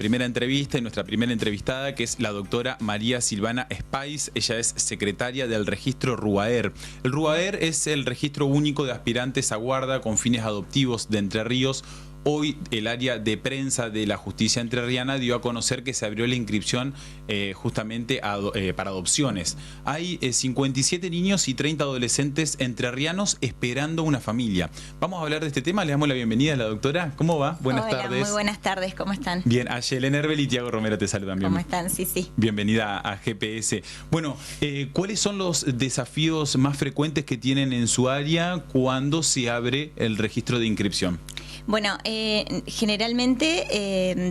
primera entrevista y nuestra primera entrevistada, que es la doctora María Silvana Spice. Ella es secretaria del registro RUAER. El RUAER es el registro único de aspirantes a guarda con fines adoptivos de Entre Ríos. Hoy el área de prensa de la justicia entrerriana dio a conocer que se abrió la inscripción justamente para adopciones. Hay 57 niños y 30 adolescentes entrerrianos esperando una familia. Vamos a hablar de este tema. Le damos la bienvenida a la doctora. ¿Cómo va? Buenas tardes. Muy buenas tardes. ¿Cómo están? Bien, Ayelen Herbel y Tiago Romero te saludan. ¿Cómo están? Sí, sí. Bienvenida a GPS. Bueno, ¿cuáles son los desafíos más frecuentes que tienen en su área cuando se abre el registro de inscripción? Bueno, generalmente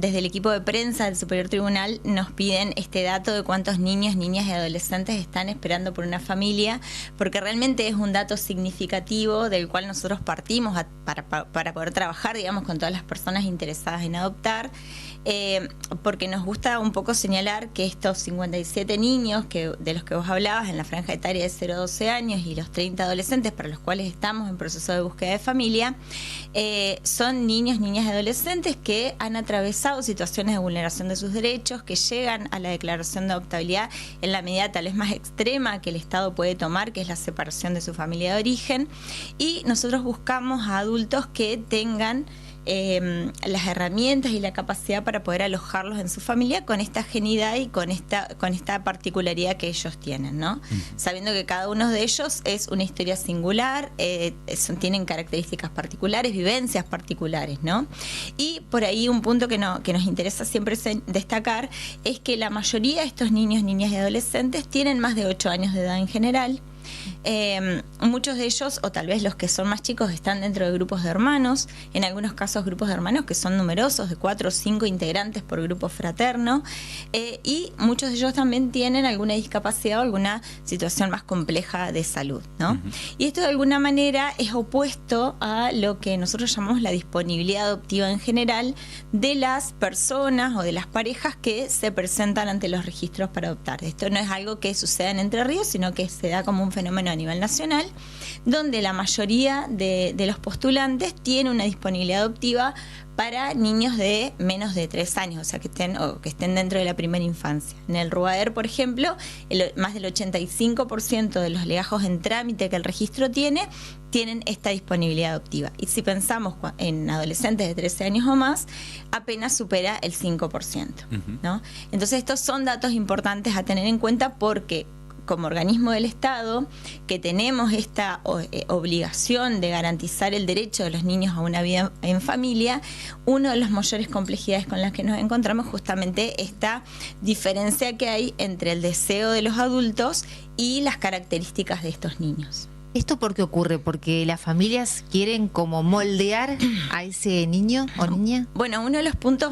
desde el equipo de prensa del Superior Tribunal nos piden este dato de cuántos niños, niñas y adolescentes están esperando por una familia, porque realmente es un dato significativo del cual nosotros partimos para poder trabajar, digamos, con todas las personas interesadas en adoptar, porque nos gusta un poco señalar que estos 57 niños de los que vos hablabas en la franja etaria de 0 a 12 años y los 30 adolescentes para los cuales estamos en proceso de búsqueda de familia, son niños, niñas y adolescentes que han atravesado situaciones de vulneración de sus derechos, que llegan a la declaración de adoptabilidad en la medida tal vez más extrema que el Estado puede tomar, que es la separación de su familia de origen, y nosotros buscamos a adultos que tengan las herramientas y la capacidad para poder alojarlos en su familia con esta genuidad y con esta particularidad que ellos tienen, ¿no? Sabiendo que cada uno de ellos es una historia singular, tienen características particulares, vivencias particulares, ¿no? Y por ahí un punto que nos interesa siempre destacar es que la mayoría de estos niños, niñas y adolescentes tienen más de 8 años de edad en general. Muchos de ellos, o tal vez los que son más chicos, están dentro de grupos de hermanos, en algunos casos grupos de hermanos que son numerosos, de 4 o 5 integrantes por grupo fraterno, y muchos de ellos también tienen alguna discapacidad o alguna situación más compleja de salud, ¿no? Y esto de alguna manera es opuesto a lo que nosotros llamamos la disponibilidad adoptiva en general de las personas o de las parejas que se presentan ante los registros para adoptar. Esto no es algo que suceda en Entre Ríos, sino que se da como un fenómeno a nivel nacional, donde la mayoría de los postulantes tiene una disponibilidad adoptiva para niños de menos de 3 años, o sea, que estén dentro de la primera infancia. En el RUAER, por ejemplo, más del 85% de los legajos en trámite que el registro tienen esta disponibilidad adoptiva. Y si pensamos en adolescentes de 13 años o más, apenas supera el 5%, ¿no? Entonces, estos son datos importantes a tener en cuenta porque como organismo del Estado, que tenemos esta obligación de garantizar el derecho de los niños a una vida en familia, una de las mayores complejidades con las que nos encontramos justamente esta diferencia que hay entre el deseo de los adultos y las características de estos niños. ¿Esto por qué ocurre? ¿Porque las familias quieren como moldear a ese niño o niña? Bueno, uno de los puntos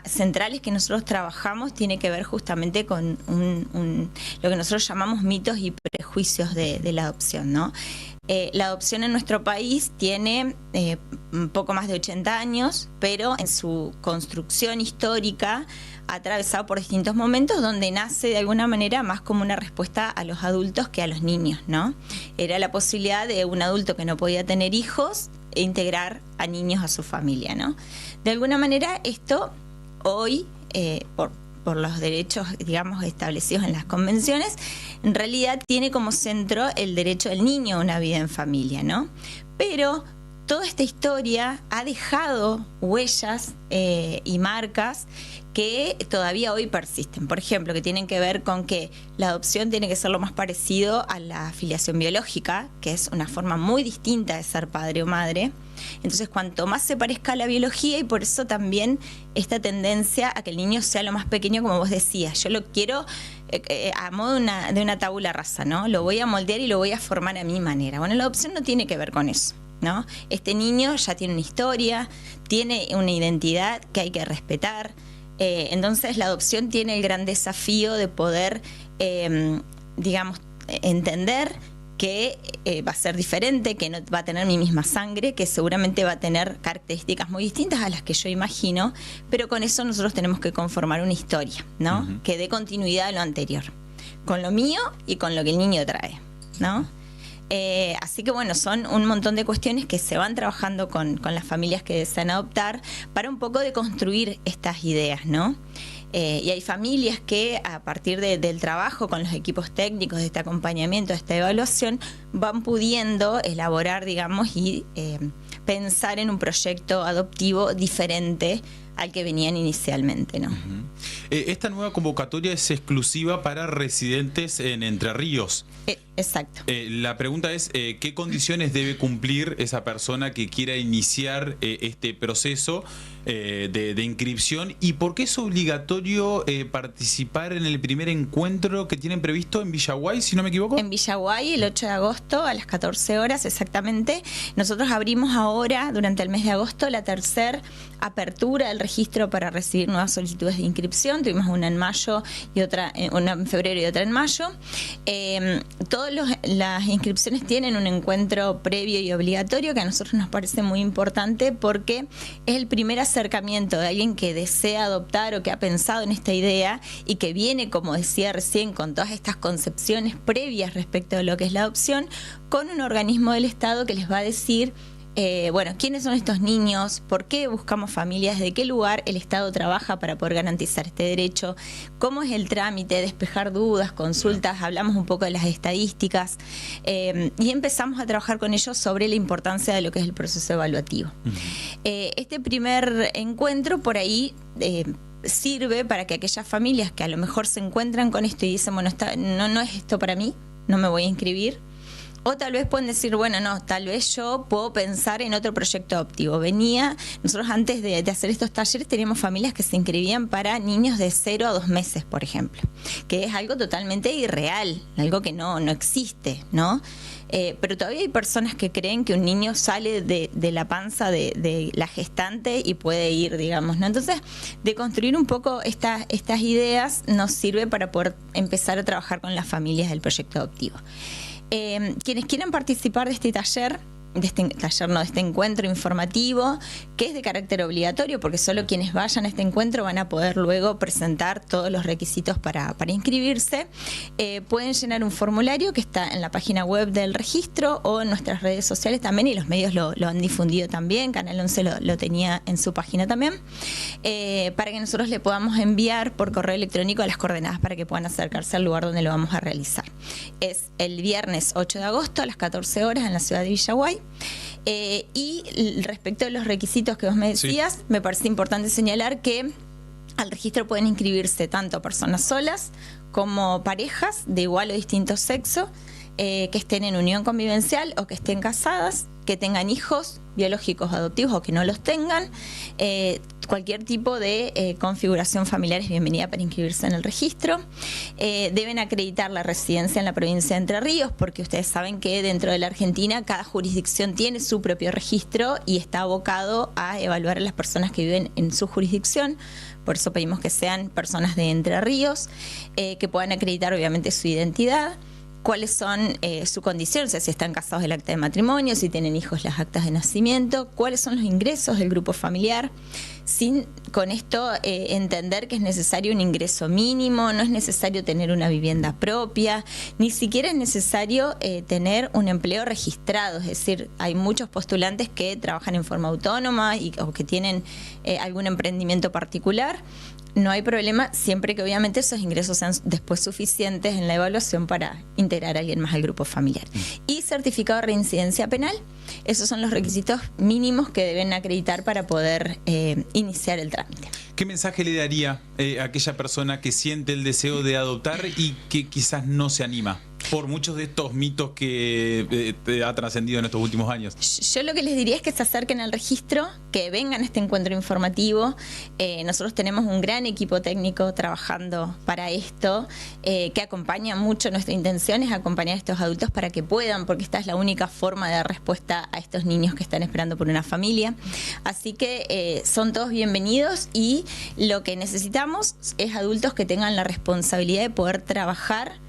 centrales que nosotros trabajamos tiene que ver justamente con lo que nosotros llamamos mitos y prejuicios de la adopción, ¿no? La adopción en nuestro país tiene un poco más de 80 años, pero en su construcción histórica ha atravesado por distintos momentos donde nace de alguna manera más como una respuesta a los adultos que a los niños, ¿no? Era la posibilidad de un adulto que no podía tener hijos e integrar a niños a su familia, ¿no? De alguna manera esto hoy, por los derechos, digamos, establecidos en las convenciones, en realidad tiene como centro el derecho del niño a una vida en familia, ¿no? Pero toda esta historia ha dejado huellas y marcas que todavía hoy persisten. Por ejemplo, que tienen que ver con que la adopción tiene que ser lo más parecido a la filiación biológica, que es una forma muy distinta de ser padre o madre. Entonces, cuanto más se parezca a la biología, y por eso también esta tendencia a que el niño sea lo más pequeño, como vos decías, yo lo quiero a modo de una tabula rasa, ¿no? Lo voy a moldear y lo voy a formar a mi manera. Bueno, la adopción no tiene que ver con eso, ¿no? Este niño ya tiene una historia, tiene una identidad que hay que respetar. Entonces la adopción tiene el gran desafío de poder, digamos, entender que va a ser diferente, que no va a tener mi misma sangre, que seguramente va a tener características muy distintas a las que yo imagino, pero con eso nosotros tenemos que conformar una historia, ¿no? Que dé continuidad a lo anterior, con lo mío y con lo que el niño trae, ¿no? Así que bueno, son un montón de cuestiones que se van trabajando con las familias que desean adoptar para un poco de construir estas ideas, ¿no? Y hay familias que a partir del trabajo con los equipos técnicos, de este acompañamiento, de esta evaluación, van pudiendo elaborar, digamos, y pensar en un proyecto adoptivo diferente al que venían inicialmente, ¿no? Esta nueva convocatoria es exclusiva para residentes en Entre Ríos. Exacto. La pregunta es, ¿qué condiciones debe cumplir esa persona que quiera iniciar este proceso de inscripción? ¿Y por qué es obligatorio participar en el primer encuentro que tienen previsto en Villaguay, si no me equivoco? En Villaguay, el 8 de agosto, a las 14 horas exactamente. Nosotros abrimos ahora, durante el mes de agosto, la tercera apertura del registro para recibir nuevas solicitudes de inscripción. Tuvimos una en mayo y otra, una en febrero y otra en mayo. Todas las inscripciones tienen un encuentro previo y obligatorio que a nosotros nos parece muy importante porque es el primer acercamiento de alguien que desea adoptar o que ha pensado en esta idea y que viene, como decía recién, con todas estas concepciones previas respecto de lo que es la adopción, con un organismo del Estado que les va a decir bueno, ¿quiénes son estos niños? ¿Por qué buscamos familias? ¿De qué lugar el Estado trabaja para poder garantizar este derecho? ¿Cómo es el trámite? Despejar dudas, consultas, hablamos un poco de las estadísticas y empezamos a trabajar con ellos sobre la importancia de lo que es el proceso evaluativo. Este primer encuentro por ahí sirve para que aquellas familias que a lo mejor se encuentran con esto y dicen, bueno, no es esto para mí, no me voy a inscribir. O tal vez pueden decir, bueno, no, tal vez yo puedo pensar en otro proyecto adoptivo. Nosotros antes de hacer estos talleres teníamos familias que se inscribían para niños de 0 a 2 meses, por ejemplo, que es algo totalmente irreal, algo que no existe, ¿no? Pero todavía hay personas que creen que un niño sale de la panza de la gestante y puede ir, digamos, ¿no? Entonces, de construir un poco estas ideas nos sirve para poder empezar a trabajar con las familias del proyecto adoptivo. Quienes quieran participar de este taller, de este encuentro informativo, que es de carácter obligatorio, porque solo quienes vayan a este encuentro van a poder luego presentar todos los requisitos para inscribirse. Pueden llenar un formulario que está en la página web del registro o en nuestras redes sociales también, y los medios lo han difundido también. Canal 11 lo tenía en su página también, para que nosotros le podamos enviar por correo electrónico las coordenadas para que puedan acercarse al lugar donde lo vamos a realizar. Es el viernes 8 de agosto a las 14 horas en la ciudad de Villaguay. Y respecto a los requisitos que vos me decías, sí, me parece importante señalar que al registro pueden inscribirse tanto personas solas como parejas de igual o distinto sexo, que estén en unión convivencial o que estén casadas, que tengan hijos biológicos adoptivos o que no los tengan. Cualquier tipo de configuración familiar es bienvenida para inscribirse en el registro. Deben acreditar la residencia en la provincia de Entre Ríos, porque ustedes saben que dentro de la Argentina cada jurisdicción tiene su propio registro y está abocado a evaluar a las personas que viven en su jurisdicción. Por eso pedimos que sean personas de Entre Ríos, que puedan acreditar obviamente su identidad, cuáles son su condición, o sea, si están casados, el acta de matrimonio, si tienen hijos, las actas de nacimiento, cuáles son los ingresos del grupo familiar, sin con esto entender que es necesario un ingreso mínimo, no es necesario tener una vivienda propia, ni siquiera es necesario tener un empleo registrado, es decir, hay muchos postulantes que trabajan en forma autónoma o que tienen algún emprendimiento particular. No hay problema, siempre que obviamente esos ingresos sean después suficientes en la evaluación para integrar a alguien más al grupo familiar. Y certificado de reincidencia penal, esos son los requisitos mínimos que deben acreditar para poder iniciar el trámite. ¿Qué mensaje le daría a aquella persona que siente el deseo de adoptar y que quizás no se anima por muchos de estos mitos que ha trascendido en estos últimos años? Yo lo que les diría es que se acerquen al registro, que vengan a este encuentro informativo. Nosotros tenemos un gran equipo técnico trabajando para esto, que acompaña mucho. Nuestra intención es acompañar a estos adultos para que puedan, porque esta es la única forma de dar respuesta a estos niños que están esperando por una familia. Así que son todos bienvenidos, y lo que necesitamos es adultos que tengan la responsabilidad de poder trabajar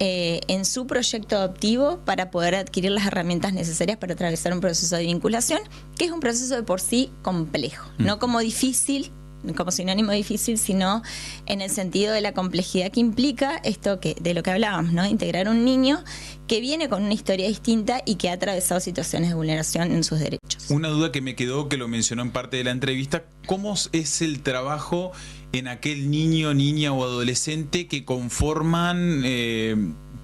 en su proyecto adoptivo para poder adquirir las herramientas necesarias para atravesar un proceso de vinculación, que es un proceso de por sí complejo, no como difícil, como sinónimo difícil, sino en el sentido de la complejidad que implica esto de lo que hablábamos, ¿no? Integrar un niño que viene con una historia distinta y que ha atravesado situaciones de vulneración en sus derechos. Una duda que me quedó, que lo mencionó en parte de la entrevista, ¿cómo es el trabajo en aquel niño, niña o adolescente que conforman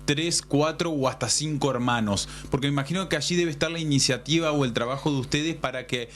3, 4 o hasta 5 hermanos? Porque me imagino que allí debe estar la iniciativa o el trabajo de ustedes para que...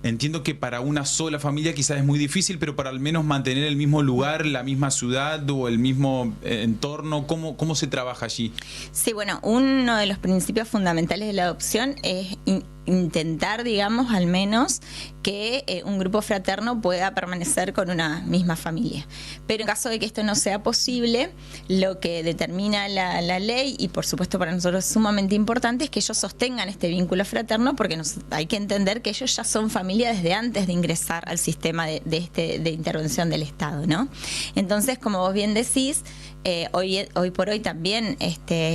Entiendo que para una sola familia quizás es muy difícil, pero para al menos mantener el mismo lugar, la misma ciudad o el mismo entorno, ¿cómo se trabaja allí? Sí, bueno, uno de los principios fundamentales de la adopción es intentar, digamos, al menos que un grupo fraterno pueda permanecer con una misma familia. Pero en caso de que esto no sea posible, lo que determina la ley, y por supuesto para nosotros es sumamente importante, es que ellos sostengan este vínculo fraterno, porque hay que entender que ellos ya son familia desde antes de ingresar al sistema de intervención del Estado, ¿no? Entonces, como vos bien decís, hoy por hoy también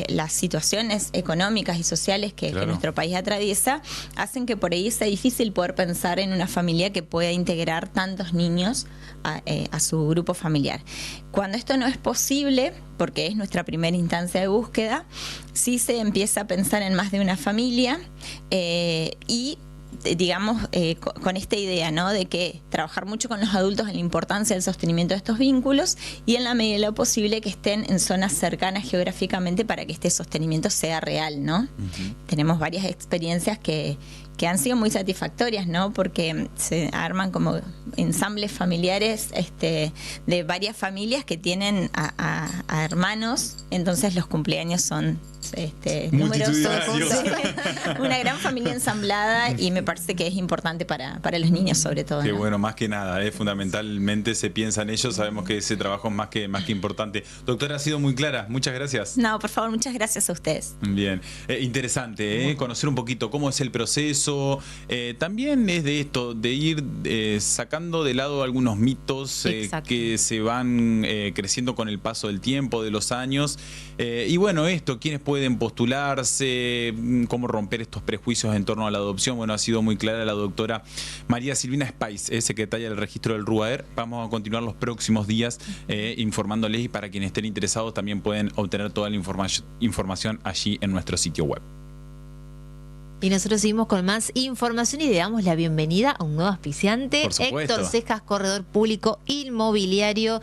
las situaciones económicas y sociales que nuestro país atraviesa hacen que por ahí sea difícil poder pensar en una familia que pueda integrar tantos niños a su grupo familiar. Cuando esto no es posible, porque es nuestra primera instancia de búsqueda, sí se empieza a pensar en más de una familia y digamos, con esta idea, ¿no? De que trabajar mucho con los adultos en la importancia del sostenimiento de estos vínculos y en la medida de lo posible que estén en zonas cercanas geográficamente para que este sostenimiento sea real, ¿no? Uh-huh. Tenemos varias experiencias que han sido muy satisfactorias, ¿no? Porque se arman como ensambles familiares de varias familias que tienen a hermanos, entonces los cumpleaños son numerosos, una gran familia ensamblada, y me parece que es importante para los niños sobre todo. Qué ¿no? bueno, más que nada, fundamentalmente se piensa en ellos, sabemos que ese trabajo es más que importante. Doctora, ha sido muy clara, muchas gracias. No, por favor, muchas gracias a ustedes. Bien, interesante, conocer un poquito cómo es el proceso. También es de esto, de ir sacando de lado algunos mitos que se van creciendo con el paso del tiempo, de los años. Y bueno, quiénes pueden postularse, cómo romper estos prejuicios en torno a la adopción. Bueno, ha sido muy clara la doctora María Silvina Spice, secretaria del registro del RUAER. Vamos a continuar los próximos días informándoles, y para quienes estén interesados también pueden obtener toda la información allí en nuestro sitio web. Y nosotros seguimos con más información y le damos la bienvenida a un nuevo auspiciante, Héctor Cejas, corredor público inmobiliario.